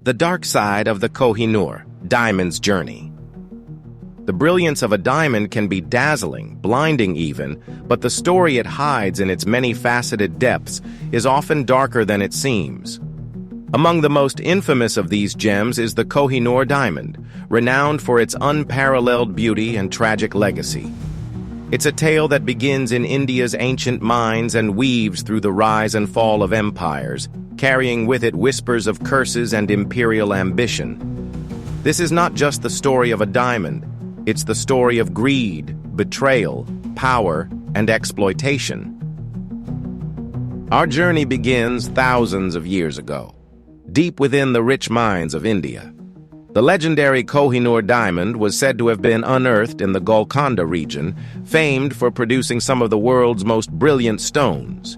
The dark side of the Kohinoor, diamond's journey. The brilliance of a diamond can be dazzling, blinding even, but the story it hides in its many-faceted depths is often darker than it seems. Among the most infamous of these gems is the Kohinoor diamond, renowned for its unparalleled beauty and tragic legacy. It's a tale that begins in India's ancient mines and weaves through the rise and fall of empires, carrying with it whispers of curses and imperial ambition. This is not just the story of a diamond, it's the story of greed, betrayal, power, and exploitation. Our journey begins thousands of years ago, deep within the rich mines of India. The legendary Kohinoor diamond was said to have been unearthed in the Golconda region, famed for producing some of the world's most brilliant stones.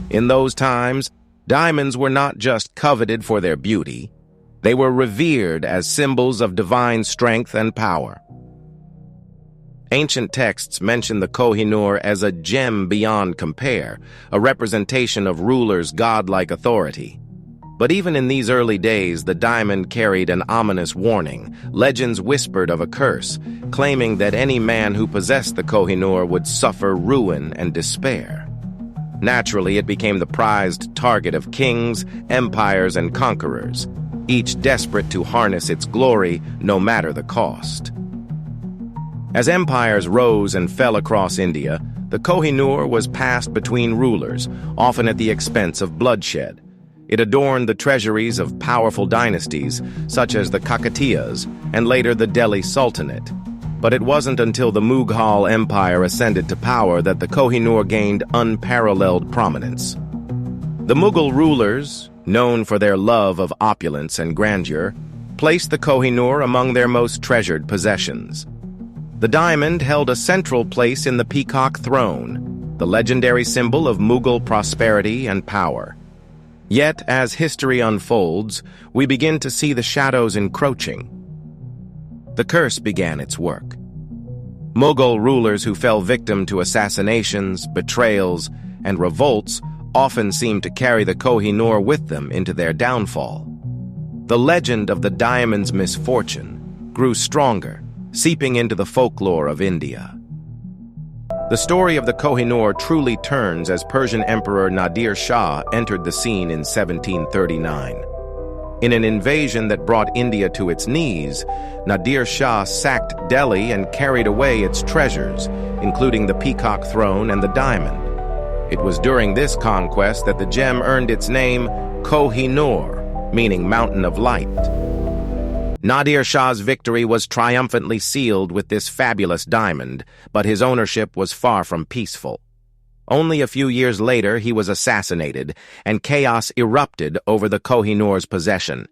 In those times, diamonds were not just coveted for their beauty, they were revered as symbols of divine strength and power. Ancient texts mention the Kohinoor as a gem beyond compare, a representation of rulers' godlike authority. But even in these early days, the diamond carried an ominous warning. Legends whispered of a curse, claiming that any man who possessed the Kohinoor would suffer ruin and despair. Naturally, it became the prized target of kings, empires, and conquerors, each desperate to harness its glory no matter the cost. As empires rose and fell across India, the Kohinoor was passed between rulers, often at the expense of bloodshed. It adorned the treasuries of powerful dynasties, such as the Kakatiyas and later the Delhi Sultanate. But it wasn't until the Mughal Empire ascended to power that the Kohinoor gained unparalleled prominence. The Mughal rulers, known for their love of opulence and grandeur, placed the Kohinoor among their most treasured possessions. The diamond held a central place in the peacock throne, the legendary symbol of Mughal prosperity and power. Yet, as history unfolds, we begin to see the shadows encroaching. The curse began its work. Mughal rulers who fell victim to assassinations, betrayals, and revolts often seemed to carry the Kohinoor with them into their downfall. The legend of the diamond's misfortune grew stronger, seeping into the folklore of India. The story of the Kohinoor truly turns as Persian Emperor Nadir Shah entered the scene in 1739. In an invasion that brought India to its knees, Nadir Shah sacked Delhi and carried away its treasures, including the peacock throne and the diamond. It was during this conquest that the gem earned its name Kohinoor, meaning mountain of light. Nadir Shah's victory was triumphantly sealed with this fabulous diamond, but his ownership was far from peaceful. Only a few years later, he was assassinated, and chaos erupted over the Kohinoor's possession.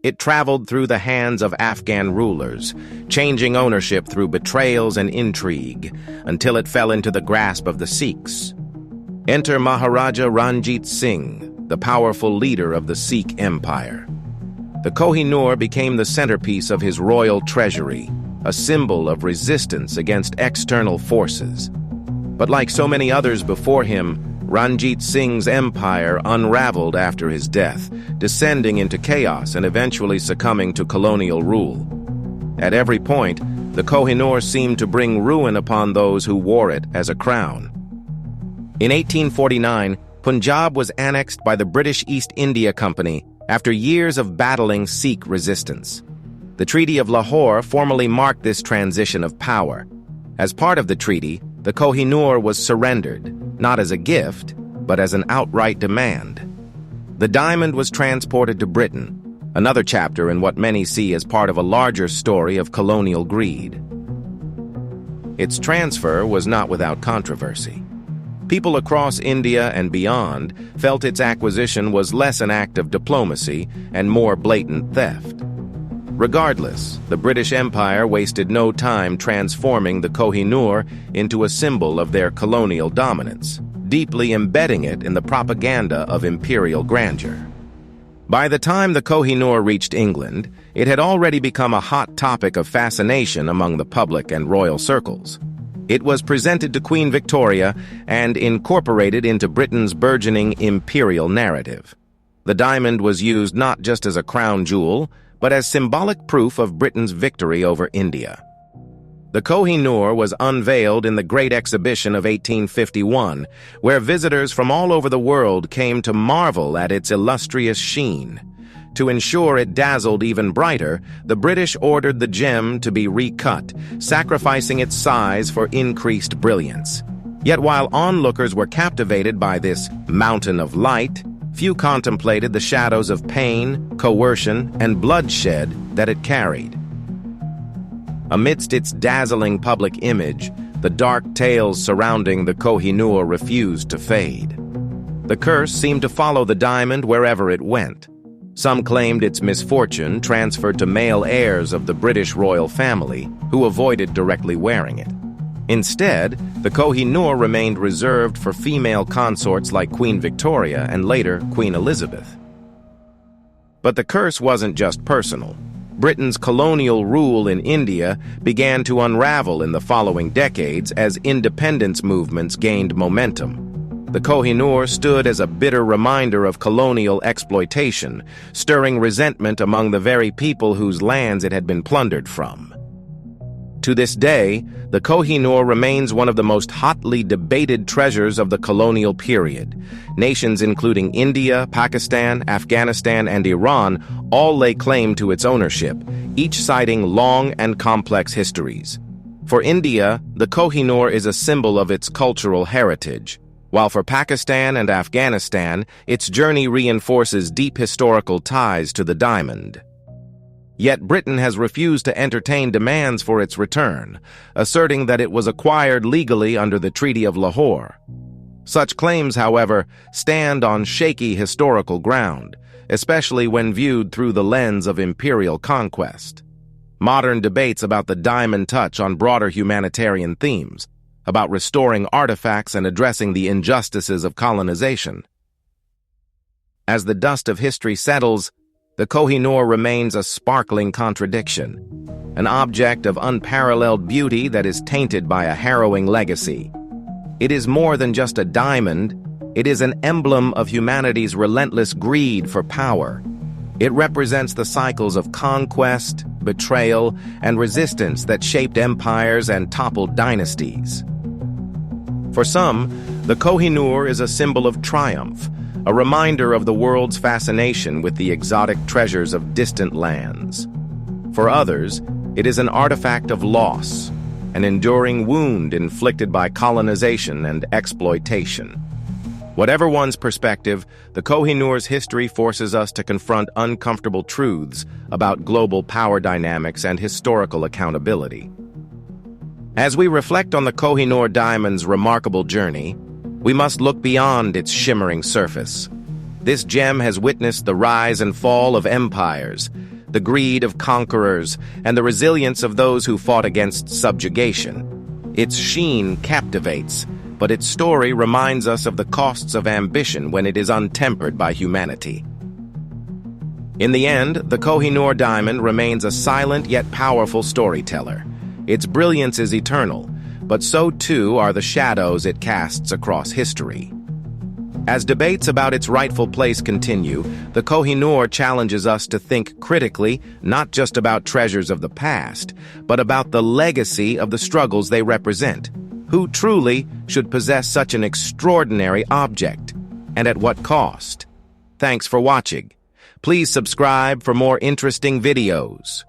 It traveled through the hands of Afghan rulers, changing ownership through betrayals and intrigue, until it fell into the grasp of the Sikhs. Enter Maharaja Ranjit Singh, the powerful leader of the Sikh Empire. The Kohinoor became the centerpiece of his royal treasury, a symbol of resistance against external forces. But like so many others before him, Ranjit Singh's empire unraveled after his death, descending into chaos and eventually succumbing to colonial rule. At every point, the Kohinoor seemed to bring ruin upon those who wore it as a crown. In 1849, Punjab was annexed by the British East India Company after years of battling Sikh resistance. The Treaty of Lahore formally marked this transition of power. As part of the treaty, the Kohinoor was surrendered, not as a gift, but as an outright demand. The diamond was transported to Britain, another chapter in what many see as part of a larger story of colonial greed. Its transfer was not without controversy. People across India and beyond felt its acquisition was less an act of diplomacy and more blatant theft. Regardless, the British Empire wasted no time transforming the Kohinoor into a symbol of their colonial dominance, deeply embedding it in the propaganda of imperial grandeur. By the time the Kohinoor reached England, it had already become a hot topic of fascination among the public and royal circles. It was presented to Queen Victoria and incorporated into Britain's burgeoning imperial narrative. The diamond was used not just as a crown jewel, but as symbolic proof of Britain's victory over India. The Kohinoor was unveiled in the Great Exhibition of 1851, where visitors from all over the world came to marvel at its illustrious sheen. To ensure it dazzled even brighter, the British ordered the gem to be recut, sacrificing its size for increased brilliance. Yet while onlookers were captivated by this mountain of light, few contemplated the shadows of pain, coercion, and bloodshed that it carried. Amidst its dazzling public image, the dark tales surrounding the Kohinoor refused to fade. The curse seemed to follow the diamond wherever it went. Some claimed its misfortune transferred to male heirs of the British royal family, who avoided directly wearing it. Instead, the Kohinoor remained reserved for female consorts like Queen Victoria and later Queen Elizabeth. But the curse wasn't just personal. Britain's colonial rule in India began to unravel in the following decades as independence movements gained momentum. The Kohinoor stood as a bitter reminder of colonial exploitation, stirring resentment among the very people whose lands it had been plundered from. To this day, the Kohinoor remains one of the most hotly debated treasures of the colonial period. Nations including India, Pakistan, Afghanistan, and Iran all lay claim to its ownership, each citing long and complex histories. For India, the Kohinoor is a symbol of its cultural heritage, while for Pakistan and Afghanistan, its journey reinforces deep historical ties to the diamond. Yet Britain has refused to entertain demands for its return, asserting that it was acquired legally under the Treaty of Lahore. Such claims, however, stand on shaky historical ground, especially when viewed through the lens of imperial conquest. Modern debates about the diamond touch on broader humanitarian themes, about restoring artifacts and addressing the injustices of colonization. As the dust of history settles, the Kohinoor remains a sparkling contradiction, an object of unparalleled beauty that is tainted by a harrowing legacy. It is more than just a diamond, it is an emblem of humanity's relentless greed for power. It represents the cycles of conquest, betrayal, and resistance that shaped empires and toppled dynasties. For some, the Kohinoor is a symbol of triumph, a reminder of the world's fascination with the exotic treasures of distant lands. For others, it is an artifact of loss, an enduring wound inflicted by colonization and exploitation. Whatever one's perspective, the Kohinoor's history forces us to confront uncomfortable truths about global power dynamics and historical accountability. As we reflect on the Kohinoor diamond's remarkable journey, we must look beyond its shimmering surface. This gem has witnessed the rise and fall of empires, the greed of conquerors, and the resilience of those who fought against subjugation. Its sheen captivates, but its story reminds us of the costs of ambition when it is untempered by humanity. In the end, the Kohinoor diamond remains a silent yet powerful storyteller. Its brilliance is eternal, but so too are the shadows it casts across history. As debates about its rightful place continue, the Kohinoor challenges us to think critically not just about treasures of the past, but about the legacy of the struggles they represent. Who truly should possess such an extraordinary object, and at what cost? Thanks for watching. Please subscribe for more interesting videos.